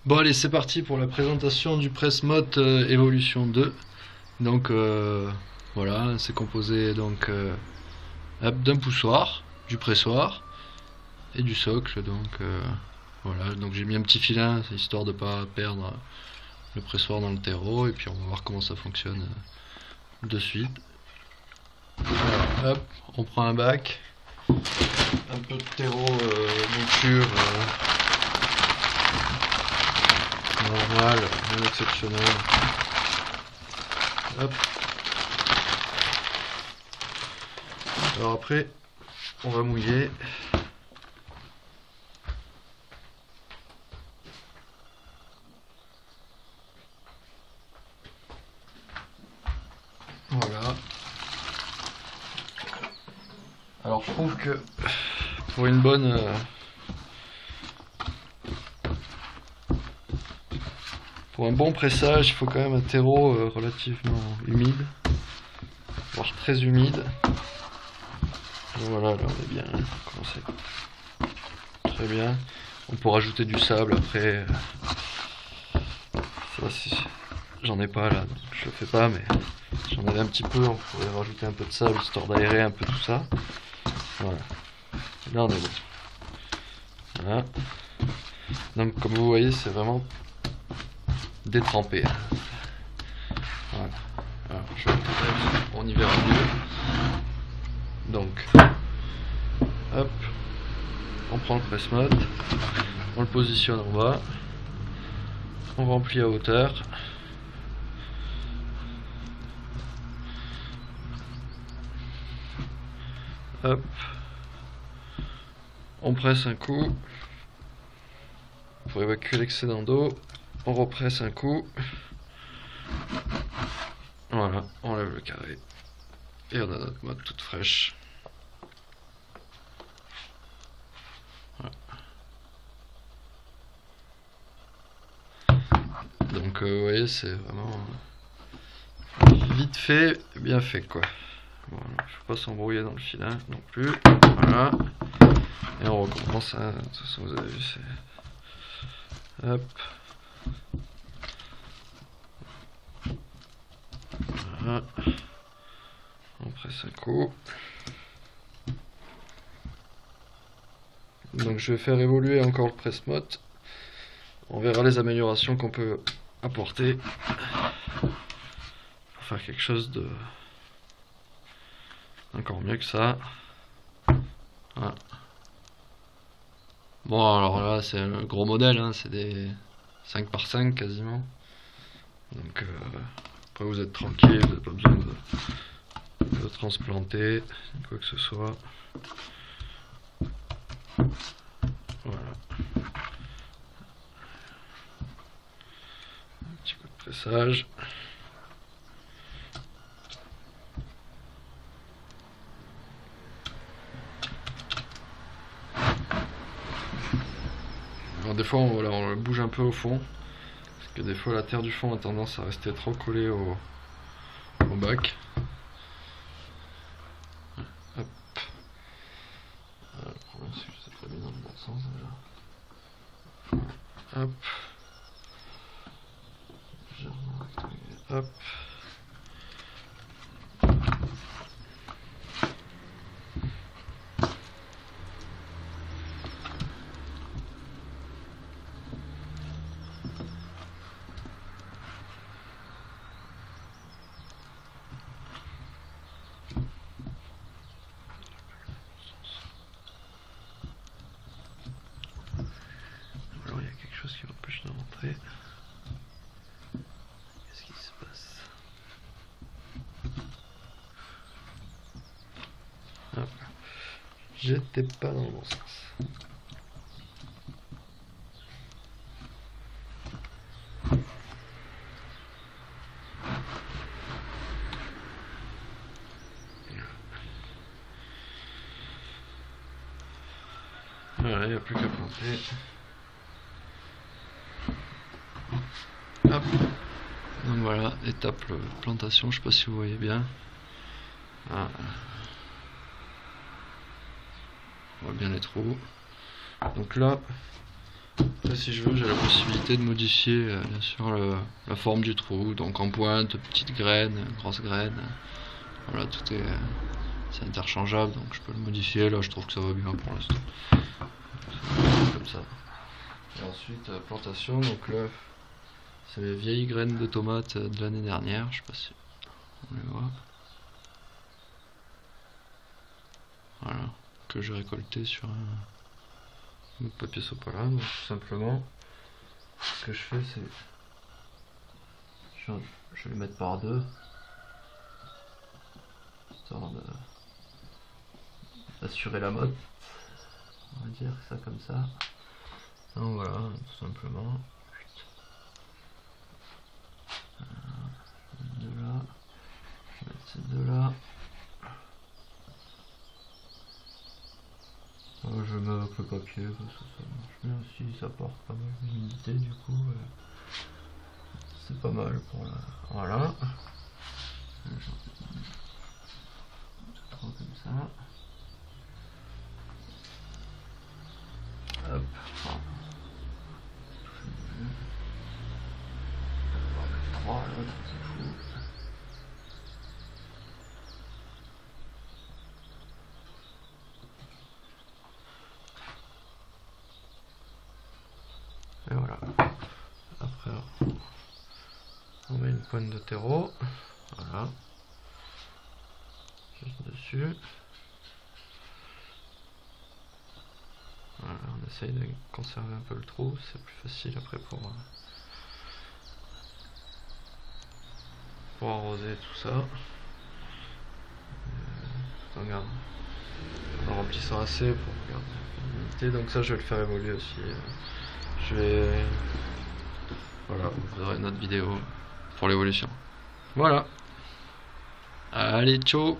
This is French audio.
Bon allez, c'est parti pour la présentation du Pressmot Evolution 2. Donc voilà, c'est composé donc d'un poussoir, du pressoir et du socle. Donc voilà, donc j'ai mis un petit filin histoire de pas perdre le pressoir dans le terreau, et puis on va voir comment ça fonctionne de suite. Alors, hop, on prend un bac, un peu de terreau mouture normal, rien d'exceptionnel. Hop. Alors après, on va mouiller. Voilà. Alors je trouve que pour une bonne pour un bon pressage, il faut quand même un terreau relativement humide, voire très humide. Et voilà, là on est bien commencé. Très bien. On peut rajouter du sable après. Ça, j'en ai pas là, donc je le fais pas, mais j'en avais un petit peu. On pourrait rajouter un peu de sable histoire d'aérer un peu tout ça. Voilà. Et là on est bon. Voilà. Donc comme vous voyez, c'est vraiment détrempé. Voilà. Alors, on y verra mieux. Donc, hop, on prend le press-mot, on le positionne en bas, on remplit à hauteur. Hop, on presse un coup pour évacuer l'excédent d'eau, on represse un coup. Voilà, on lève le carré et on a notre mode toute fraîche. Voilà. Donc vous voyez, c'est vraiment vite fait, bien fait quoi. Voilà, faut pas s'embrouiller dans le filin non plus. Voilà. Et on recommence. Hein. De toute façon, vous avez vu, c'est. Hop. Voilà. On presse un coup. Donc je vais faire évoluer encore le press-mot. On verra les améliorations qu'on peut apporter pour faire quelque chose de encore mieux que ça. Voilà. Bon alors là c'est un gros modèle, hein, c'est des 5 par 5 quasiment. Donc après vous êtes tranquille, vous n'avez pas besoin de transplanter, quoi que ce soit. Voilà. Un petit coup de pressage. Alors des fois on le bouge un peu au fond, parce que des fois la terre du fond a tendance à rester trop collée au bac. Hop. Le problème c'est que je ne sais pas mis dans le bon sens déjà. Hop. Hop. Alors il y a quelque chose qui m'empêche de rentrer. Qu'est-ce qui se passe? Hop. J'étais pas dans le bon sens. Voilà, il n'y a plus qu'à planter. Hop. Donc voilà, étape plantation, je sais pas si vous voyez bien. Ah. On voit bien les trous. Donc là, Après, si je veux, j'ai la possibilité de modifier bien sûr la forme du trou, donc en pointe, petite graine, grosse graine. Voilà, tout est c'est interchangeable, donc je peux le modifier. Là, je trouve que ça va bien pour l'instant. Comme ça. Et ensuite, plantation, donc là, c'est les vieilles graines de tomates de l'année dernière, je sais pas si on les voit. Voilà, que j'ai récolté sur un papier sopalin. Donc tout simplement, ce que je fais, c'est je vais le mettre par deux, histoire d'assurer la mode. On va dire ça comme ça. Donc voilà, tout simplement. Je vais mettre ces deux là. Je mets avec le papier parce que ça marche bien aussi, ça porte pas mal d'humidité du coup. C'est pas mal pour la. Voilà. Comme ça. Hop. On va mettre 3 là, c'est fou. Et voilà. Après, on met une pointe de terreau. Voilà. Juste dessus. Voilà, on essaye de conserver un peu le trou, c'est plus facile après pour arroser tout ça. En remplissant assez pour garder l'humidité. Donc ça, je vais le faire évoluer aussi. Voilà, vous aurez une autre vidéo pour l'évolution. Voilà. Allez, ciao.